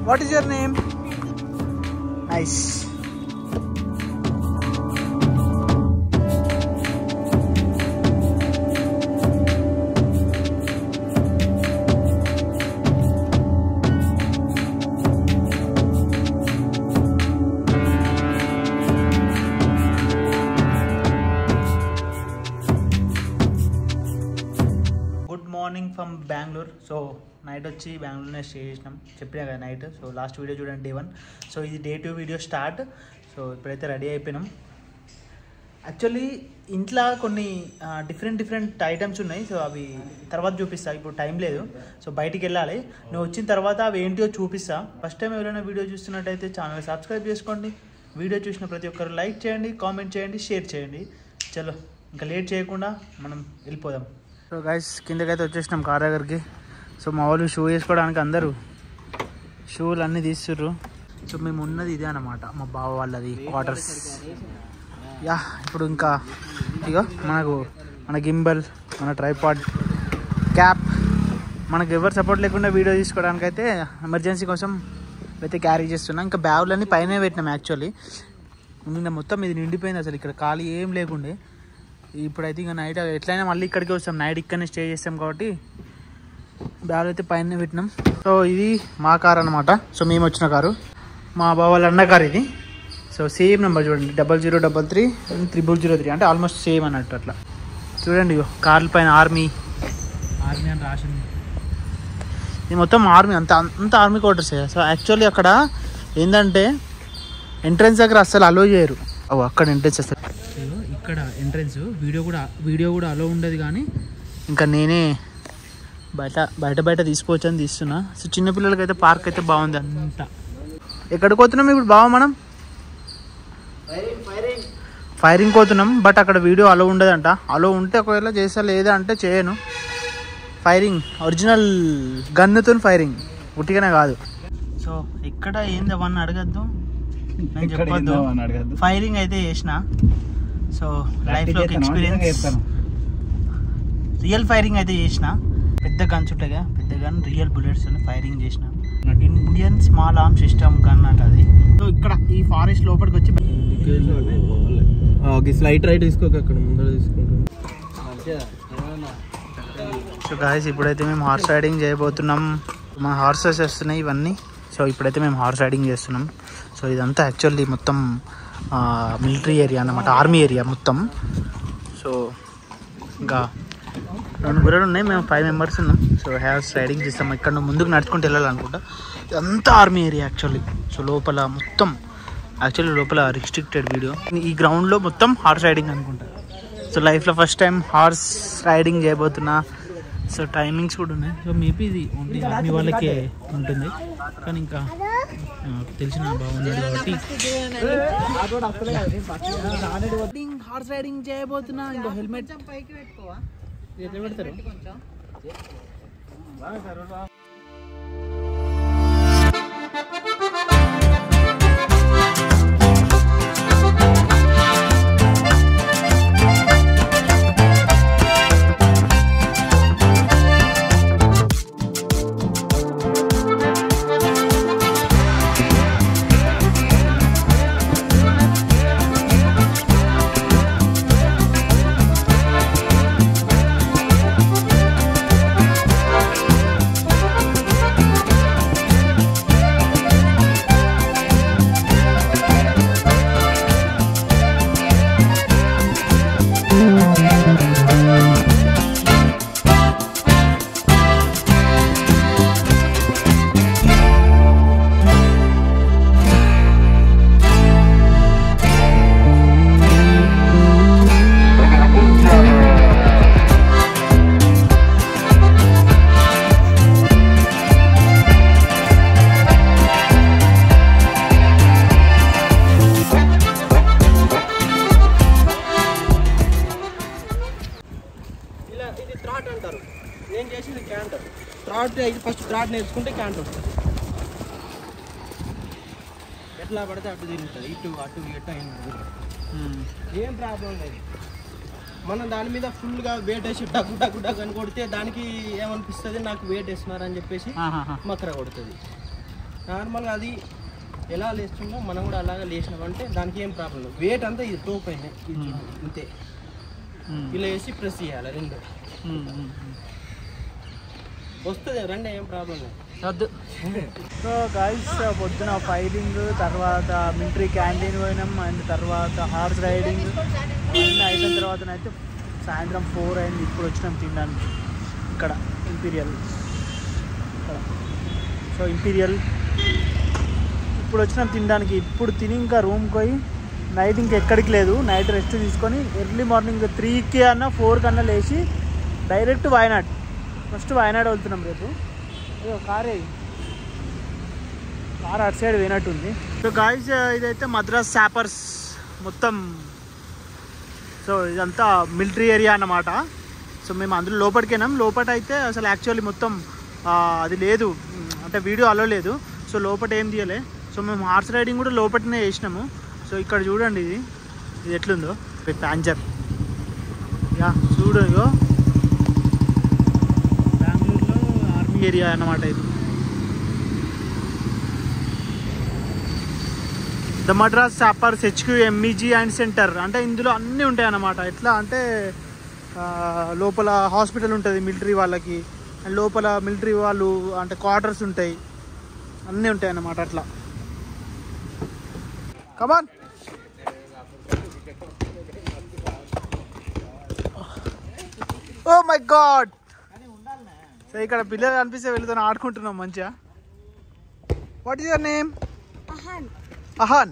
What is your name? Nice. Morning from Bengaluru. So night వచ్చి బెంగళూరునే stay చేసినాం, చెప్పినా కదా నైట్. సో లాస్ట్ వీడియో చూడండి, డే 1. సో ఇది డే 2 వీడియో స్టార్ట్. సో ఇప్పుడైతే రెడీ అయిపోయినాం. యాక్చువల్లీ ఇంట్లో కొన్ని డిఫరెంట్ ఐటమ్స్ ఉన్నాయి. సో అవి తర్వాత చూపిస్తా, ఇప్పుడు టైం లేదు. సో బయటికి వెళ్ళాలి. నువ్వు వచ్చిన తర్వాత అవి ఏంటో చూపిస్తా. ఫస్ట్ టైం ఎవరైనా వీడియో చూస్తున్నట్టయితే ఛానల్ సబ్స్క్రైబ్ చేసుకోండి. వీడియో చూసిన ప్రతి ఒక్కరు లైక్ చేయండి, కామెంట్ చేయండి, షేర్ చేయండి. చలో ఇంకా లేట్ చేయకుండా మనం వెళ్ళిపోదాం. సో గైస్ కిందకైతే వచ్చేసినాం కార్ దగ్గరికి. సో మా వాళ్ళు షూ వేసుకోవడానికి అందరూ షూలు అన్నీ తీస్తుర్రు. సో మేము ఉన్నది ఇదే అన్నమాట, మా బావ వాళ్ళది క్వార్టర్స్. యా ఇప్పుడు ఇంకా ఇగో మన గింబల్, మన ట్రైపాడ్, క్యాప్, మనకు ఎవరు సపోర్ట్ లేకుండా వీడియో తీసుకోవడానికి అయితే ఎమర్జెన్సీ కోసం అయితే క్యారీ చేస్తున్నాం. ఇంకా బ్యాగులన్నీ పైన పెట్టినాం. యాక్చువల్లీ నిన్న మొత్తం ఇది నిండిపోయింది, అసలు ఇక్కడ ఖాళీ ఏం లేకుండే. ఇప్పుడైతే ఇంకా నైట్ ఎట్లయినా మళ్ళీ ఇక్కడికి వస్తాం, నైట్ ఇక్కడనే స్టే చేస్తాం కాబట్టి బ్యాగులు అయితే పైన పెట్టినాం. సో ఇది మా కార్ అనమాట. సో మేము వచ్చిన కారు, మా బావ వాళ్ళ అన్న కార్ ఇది. సో సేమ్ నెంబర్ చూడండి, 0033 3003, అంటే ఆల్మోస్ట్ సేమ్ అన్నట్టు. అట్లా చూడండి కార్ల పైన ఆర్మీ అని రాసింది. ఇది మొత్తం ఆర్మీ, అంత ఆర్మీ క్వార్టర్స్. సో యాక్చువల్లీ అక్కడ ఏంటంటే ఎంట్రన్స్ దగ్గర అస్సలు అలో చేయరు. అక్కడ ఎంట్రన్స్ అసలు, ఇక్కడ ఎంట్రన్స్ వీడియో కూడా అలో ఉండదు. కానీ ఇంకా నేనే బయట తీసుకోవచ్చు అని తీస్తున్నా. సో చిన్నపిల్లలకి అయితే పార్క్ అయితే బాగుంది అంతా. ఎక్కడికి పోతున్నాం ఇప్పుడు బావ? మనం ఫైరింగ్ పోతున్నాం. బట్ అక్కడ వీడియో అలో ఉండదంట. అలో ఉంటే ఒకవేళ చేస్తా, లేదా అంటే చేయను. ఫైరింగ్ ఒరిజినల్ గన్నుతో ఫైరింగ్, ఉట్టిగానే కాదు. సో ఇక్కడ ఏంది అవన్నీ అడగద్దు, నేను చెప్పొద్దు. ఫైరింగ్ అయితే చేసిన. సో లైఫ్లో ఒక ఎక్స్పీరియన్స్. రియల్ ఫైరింగ్ అయితే చేసిన. పెద్ద గన్స్ ఉంటాయి కదా, పెద్ద గన్, రియల్ బుల్లెట్స్ ఫైరింగ్ చేసిన. Indian small arm system gun అట అది. సో ఇక్కడ ఈ ఫారెస్ట్ లోపలికి వచ్చి ఫ్లైట్ రైట్ తీసుకోక అక్కడ ముందర తీసుకుంటాం. సో గాయస్ ఇప్పుడైతే మేము హార్స్ రైడింగ్ చేయబోతున్నాం. మన హార్సెస్ వస్తున్నాయి ఇవన్నీ. సో ఇప్పుడైతే మేము హార్స్ రైడింగ్ చేస్తున్నాం. సో ఇదంతా యాక్చువల్లీ మొత్తం మిలిటరీ ఏరియా అన్నమాట, ఆర్మీ ఏరియా మొత్తం. సో ఇంకా 2 గుర్రాలు ఉన్నాయి, మేము 5 మెంబర్స్ ఉన్నాం. సో హార్స్ రైడింగ్ చేస్తాం. ఇక్కడ ముందుకు నడుచుకుంటూ వెళ్ళాలనుకుంటా. ఇదంతా ఆర్మీ ఏరియా యాక్చువల్లీ. సో లోపల మొత్తం లోపల రిస్ట్రిక్టెడ్ వీడియో. ఈ గ్రౌండ్లో మొత్తం హార్స్ రైడింగ్ అనుకుంటా. సో లైఫ్లో ఫస్ట్ టైం హార్స్ రైడింగ్ చేయబోతున్నా. సో టైమింగ్స్ కూడా ఉన్నాయి. సో మేబీ ఇది ఓన్లీ ఆర్మీ వాళ్ళకే ఉంటుంది, కానీ ఇంకా తెలిసిన బాగుంది కాబట్టి హార్స్ రైడింగ్ చేయబోతున్నా. ఇంకో హెల్మెట్ పైకి పెట్టుకోవా, ఎట్లా పెడతారు? ఫస్ట్ థ్రాట్ నేర్చుకుంటే క్యాంట్ వస్తుంది. ఎట్లా పడితే అటు తిరుగుతుంది, ఇటు అటు ఏం ప్రాబ్లం లేదు. మనం దాని మీద ఫుల్గా వెయిట్ వేసి డగ్గు డగ్గు డగ్గు అని కొడితే దానికి ఏమనిపిస్తుంది, నాకు వెయిట్ వేస్తున్నారని చెప్పేసి మకర కొడుతుంది. నార్మల్గా అది ఎలా లేస్తుందో మనం కూడా అలాగే లేచినామంటే దానికి ఏం ప్రాబ్లం లేదు. వెయిట్ అంతా ఇది టో పైన అంతే. ఇలా వేసి ప్రెస్ చేయాలి రెండు వస్తుంది రండి, ఏం ప్రాబ్లం లేదు. సో గైస్ పొద్దున ఫైరింగ్, తర్వాత మిలిటరీ క్యాంటీన్ పోయినాం, అండ్ తర్వాత హార్స్ రైడింగ్ అన్నీ అయిపోయిన తర్వాతనైతే సాయంత్రం 4 అయింది. ఇప్పుడు వచ్చినాం తినడానికి ఇక్కడ ఇంపీరియల్. సో ఇంపీరియల్ ఇప్పుడు వచ్చినాం తినడానికి. ఇప్పుడు తిని ఇంకా రూమ్కి పోయి నైట్ ఇంకెక్కడికి లేదు, నైట్ రెస్ట్ తీసుకొని ఎర్లీ మార్నింగ్ 3కి అన్నా 4కి అన్నా లేచి డైరెక్ట్ వాయనాడ్. ఫస్ట్ వాయనాడ్ వెళ్తున్నాం రేపు. కార్ అటు సైడ్ పోయినట్టుంది. సో గాయ్స్ ఇదైతే మద్రాస్ సాపర్స్ మొత్తం. సో ఇదంతా మిలిటరీ ఏరియా అన్నమాట. సో మేము అందులో లోపలికి వెళ్ళాం. లోపల అయితే అసలు యాక్చువల్లీ మొత్తం అది లేదు, అంటే వీడియో అలో లేదు. సో లోపల ఏం తీయలే. సో మేము హార్స్ రైడింగ్ కూడా లోపలనే చేసినాము. సో ఇక్కడ చూడండి ఇది ఎట్లుందో ప్యాంజర్. యా చూడండి, బెంగళూరులో ఆర్మీ ఏరియా అన్నమాట ఇది. The Madras sappers HQ MEG and centre. అంటే ఇందులో అన్నీ ఉంటాయి అన్నమాట. ఎట్లా అంటే లోపల హాస్పిటల్ ఉంటుంది మిలిటరీ వాళ్ళకి, అండ్ లోపల మిలిటరీ వాళ్ళు అంటే క్వార్టర్స్ ఉంటాయి, అన్నీ ఉంటాయి అన్నమాట. అట్లా come on. Oh my god. So ఇక్కడ పిల్లలు అనిపిస్తే వెళ్తాను, ఆడుకుంటున్నాం మంచిగా. What is your name? Ahan.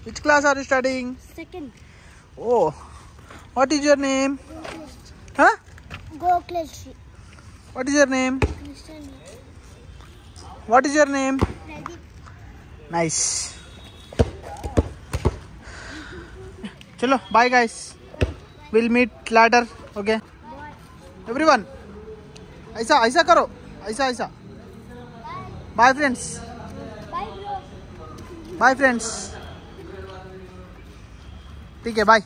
Which class are you studying? Second. Oh. What is your name? Huh? Gokleshri. What is your name? Krishnan. What is your name? Pradeep. Nice. Chalo, bye guys. We'll meet later. Okay. Everyone. Aisa karo. Aisa. Bye friends. Bye bro. Bye friends. ఠీకే bye.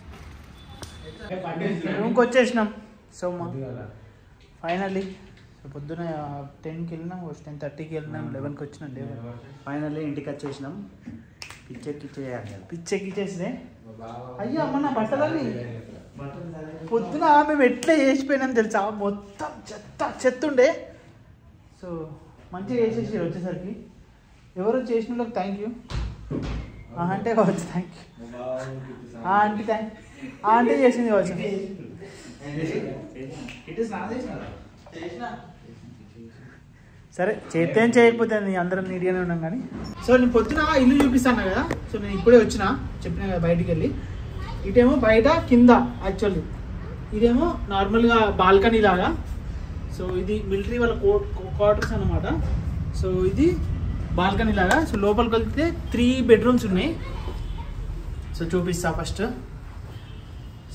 రూమ్కి వచ్చేసినాం. So finally పొద్దున 10కి వెళ్ళినాం, 10:30కి వెళ్ళినాం, 11కి వచ్చినాం. Finally ఇంటికి వచ్చేసినాం. పిచ్చెక్కిచ్చేసినాయి. అయ్యా అమ్మ నా బట్టలన్నీ పొద్దున మేము ఎట్లా చేసిపోయినాం తెలుసా, మొత్తం చెత్తుండే. సో మంచిగా చేసేసి వచ్చేసరికి ఎవరో చేసిన వాళ్ళకి థ్యాంక్ యూ అంటే కావచ్చు. థ్యాంక్ యూ ఆంటీ చేసింది కావచ్చు. సరే చేస్తే ఏం చేయకపోతే అందరం నీట్గానే ఉన్నాం కానీ. సో నేను పొద్దున ఇల్లు చూపిస్తాను కదా. సో నేను ఇప్పుడే వచ్చిన చెప్పిన కదా బయటికి వెళ్ళి. ఇటేమో బయట కింద యాక్చువల్లీ, ఇదేమో నార్మల్గా బాల్కనీ లాగా. సో ఇది మిలిటరీ వాళ్ళ క్వార్టర్స్ అన్నమాట. సో ఇది బాల్కనీ లాగా. సో లోపలికి వెళ్తే 3 బెడ్రూమ్స్ ఉన్నాయి. సో చూపిస్తా ఫస్ట్.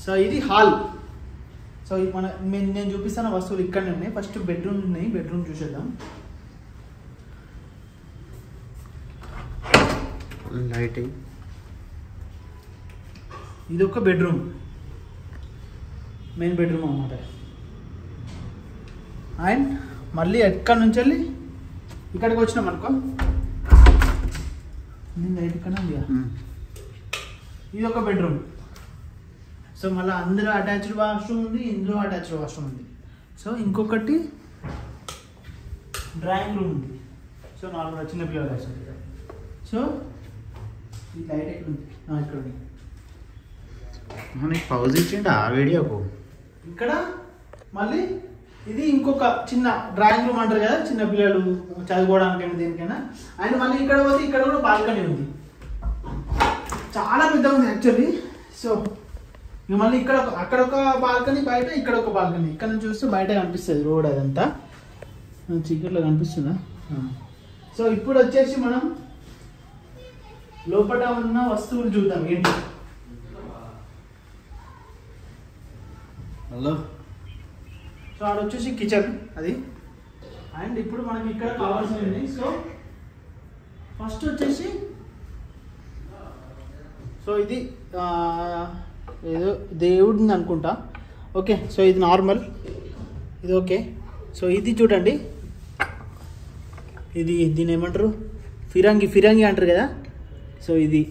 సో ఇది హాల్. సో నేను చూపిస్తాను వస్తువులు ఇక్కడనే ఉన్నాయి. ఫస్ట్ బెడ్రూమ్ ఉన్నాయి, బెడ్రూమ్ చూసేద్దాం. లైటింగ్. ఇది ఒక బెడ్రూమ్, మెయిన్ బెడ్రూమ్ అన్నమాట. అండ్ మళ్ళీ ఎక్కడి నుంచి వెళ్ళి ఇక్కడికి వచ్చినాం అనుకో, నేను లైట్ ఇక్కడ ఇది ఒక బెడ్రూమ్. సో మళ్ళీ అందులో అటాచ్డ్ వాష్రూమ్ ఉంది, ఇందులో అటాచ్డ్ వాష్రూమ్ ఉంది. సో ఇంకొకటి డ్రాయింగ్ రూమ్ ఉంది. సో నార్మల్గా చిన్న పిల్లలు వస్తుంది. సో ఈ లైట్ ఎక్కడ ఉంది? ఇక్కడ ఉంది. మనకి పౌజ్ ఇచ్చిండు ఆ వీడియోకు. ఇక్కడ మళ్ళీ ఇది ఇంకొక చిన్న డ్రాయింగ్ రూమ్ అంటారు కదా, చిన్న పిల్లలు చదువుకోవడానికైనా దేనికైనా. అండ్ మళ్ళీ ఇక్కడ పోతే ఇక్కడ కూడా బాల్కనీ ఉంది, చాలా పెద్దగా ఉంది యాక్చువల్లీ. సో ఇక మళ్ళీ ఇక్కడ అక్కడ ఒక బాల్కనీ, బయట ఇక్కడ ఒక బాల్కనీ. ఇక్కడ నుంచి చూస్తే బయట కనిపిస్తుంది రోడ్, అదంతా చీకట్లో కనిపిస్తుందా. సో ఇప్పుడు వచ్చేసి మనం లోపల ఉన్న వస్తువులు చూద్దాం ఏంటి. హలో. సో ఆడ వచ్చేసి కిచెన్ అది. అండ్ ఇప్పుడు మనకి ఇక్కడ కావాల్సినవి. సో ఫస్ట్ వచ్చేసి సో ఇది ఏదో దేవుడిని అనుకుంటా. ఓకే, సో ఇది నార్మల్, ఇది ఓకే. సో ఇది చూడండి, ఇది దీని ఏమంటారు, ఫిరంగి అంటారు కదా, సో ఇది.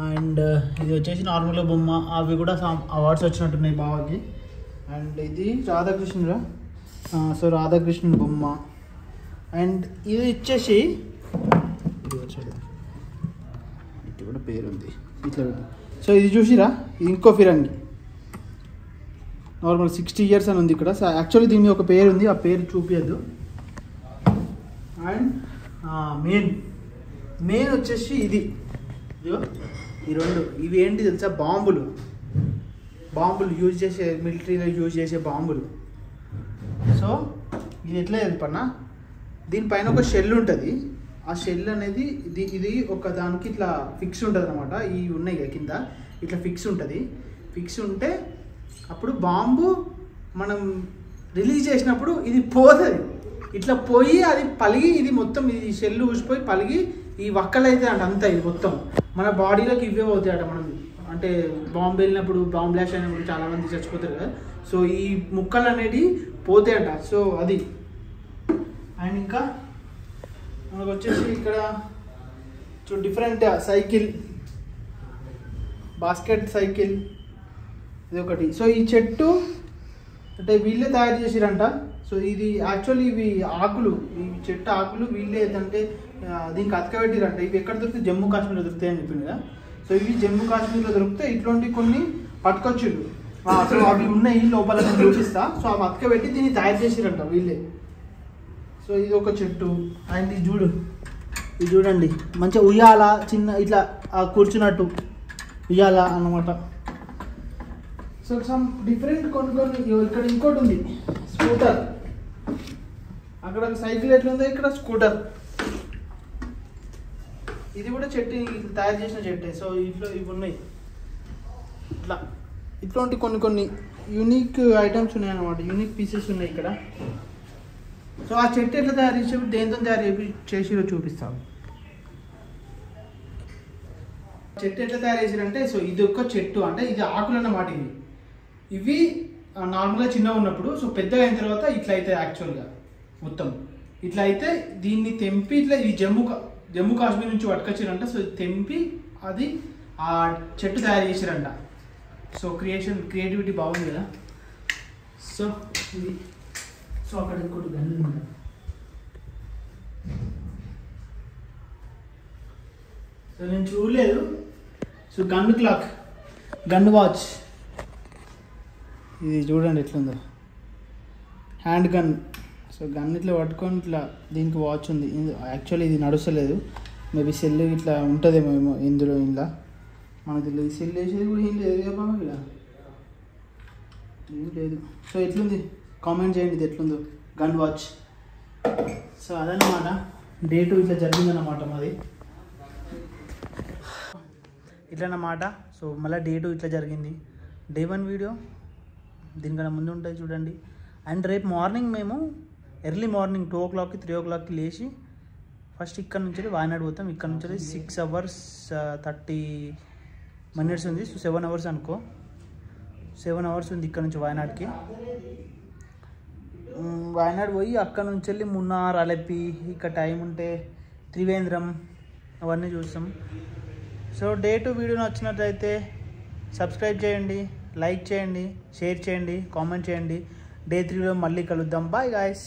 అండ్ ఇది వచ్చేసి నార్మల్గా బొమ్మ, అవి కూడా అవార్డ్స్ వచ్చినట్టున్నాయి బావకి. అండ్ ఇది రాధాకృష్ణుడు, సో రాధాకృష్ణుడు బొమ్మ. అండ్ ఇది వచ్చేసి ఇది వచ్చాడు, ఇది కూడా పేరు ఉంది ఇట్లా. సో ఇది చూసిరా, ఇది ఇంకో ఫిరంగి నార్మల్ 60 years అని ఉంది ఇక్కడ. సో యాక్చువల్లీ దీని ఒక పేరు ఉంది, ఆ పేరు చూపించద్దు. అండ్ మెయిన్ వచ్చేసి ఇది ఈ రెండు. ఇవి ఏంటి తెలుసా, బాంబులు యూజ్ చేసే, మిలిటరీలో యూజ్ చేసే బాంబులు. సో ఇది ఎట్లా చెప్పన్నా, దీనిపైన ఒక షెల్ ఉంటుంది. ఆ షెల్ అనేది ఇది ఒక దానికి ఇట్లా ఫిక్స్ ఉంటుంది అనమాట. ఇవి ఉన్నాయి కదా కింద, ఇట్లా ఫిక్స్ ఉంటుంది. ఫిక్స్ ఉంటే అప్పుడు బాంబు మనం రిలీజ్ చేసినప్పుడు ఇది పోతుంది, ఇట్లా పోయి అది పలిగి, ఇది మొత్తం ఇది షెల్ ఊసిపోయి పలిగి ఈ వక్కలు అయితే అంతా ఇది మొత్తం మన బాడీలోకి ఇవే అవుతాయి అట. మనం అంటే బాంబు వెళ్ళినప్పుడు, బాంబ్ బ్లాస్ట్ అయినప్పుడు చాలామంది చచ్చిపోతారు కదా, సో ఈ ముక్కలు అనేవి పోతాయంట. సో అది. అండ్ ఇంకా మనకు వచ్చేసి ఇక్కడ డిఫరెంట్ సైకిల్, బాస్కెట్ సైకిల్, ఇది ఒకటి. సో ఈ చెట్టు అంటే వీళ్ళే తయారు చేసిరంట. సో ఇది యాక్చువల్లీ ఇవి ఆకులు, ఈ చెట్టు ఆకులు వీళ్ళే ఏంటంటే దీనికి అతకబెట్టిరంట. ఇవి ఎక్కడ దొరుకుతాయి, జమ్మూ కాశ్మీర్లో దొరుకుతాయి అని చెప్పింది కదా. సో ఇవి జమ్మూ కాశ్మీర్లో దొరికితే ఇట్లాంటి కొన్ని పట్టుకొచ్చిండు. సో అవి ఉన్నాయి లోపల, నేను చూపిస్తా. సో అవి అతకబెట్టి దీన్ని తయారు చేసిరంట వీళ్ళే. సో ఇది ఒక చెట్టు. అండ్ ఇది చూడండి, మంచిగా ఉయ్యాల, చిన్న ఇట్లా కూర్చున్నట్టు ఉయ్యాల అన్నమాట. సో సమ్ డిఫరెంట్ కొన్ని ఇక్కడ ఇంకోటి ఉంది, స్కూటర్. అక్కడ సైకిల్ ఎట్లుందో ఇక్కడ స్కూటర్. ఇది కూడా చెట్టు తయారు చేసిన చెట్టే. సో ఇట్లా ఇవి ఉన్నాయి, ఇట్లాంటి కొన్ని యూనిక్ ఐటమ్స్ ఉన్నాయి అన్నమాట, యూనిక్ పీసెస్ ఉన్నాయి ఇక్కడ. సో ఆ చెట్టు ఎట్లా తయారు చేసి, దేంతో తయారు చేసిరో చూపిస్తాను. చెట్టు ఎట్లా తయారు చేసిరంటే, సో ఇది ఒక చెట్టు, అంటే ఇది ఆకులు అన్నమాట. ఇవి నార్మల్గా చిన్నగా ఉన్నప్పుడు, సో పెద్దగా అయిన తర్వాత ఇట్లా అయితే యాక్చువల్గా మొత్తం ఇట్లా అయితే దీన్ని తెంపి ఇట్లా ఈ జమ్మూ కాశ్మీర్ నుంచి పట్టుకొచ్చిరంట. సో తెంపి అది ఆ చెట్టు తయారు చేసిరంట. సో క్రియేటివిటీ బాగుంది కదా. సో ఇది, సో అక్కడ ఇంకోటి గన్ను ఉంది. సో నేను చూడలేదు. సో గన్ వాచ్, ఇది చూడండి ఎట్లుందో, హ్యాండ్ గన్. సో గన్ ఇట్లా పట్టుకొని ఇట్లా దీనికి వాచ్ ఉంది. యాక్చువల్లీ ఇది నడుస్తలేదు, మేబీ సెల్ ఇట్లా ఉంటుందేమో ఇందులో. ఇలా మనకు తెలియదు, సెల్ వేసేది కూడా ఏం లేదు కదా ఇలా, ఏం లేదు. సో ఎట్లుంది కామెంట్ చేయండి, ఇది ఎట్లుందో గన్ వాచ్. సో అదన్నమాట డే 2 ఇట్లా జరిగిందన్నమాట మాది ఇట్లన్నమాట. సో మళ్ళీ డే 2 ఇట్లా జరిగింది. డే 1 వీడియో దీనికన్నా ముందు ఉంటుంది చూడండి. అండ్ రేపు మార్నింగ్ మేము ఎర్లీ మార్నింగ్ 2 o'clockకి 3 o'clockకి లేచి ఫస్ట్ ఇక్కడ నుంచి వాయనాడ్ పోతాం. ఇక్కడ నుంచి 6 hours 30 minutes ఉంది. సో 7 hours అనుకో, 7 hours ఉంది ఇక్కడ నుంచి వాయనాడ్కి. వాయనాడ్ పోయి అక్కడ నుంచి వెళ్ళి మున్నార్, అలెప్పి, ఇక్కడ టైం ఉంటే త్రివేంద్రం అవన్నీ చూస్తాం. సో డే 2 వీడియో నచ్చినట్లయితే సబ్స్క్రైబ్ చేయండి, లైక్ చేయండి, షేర్ చేయండి, కామెంట్ చేయండి. డే 3లో మళ్ళీ కలుద్దాం. Bye guys.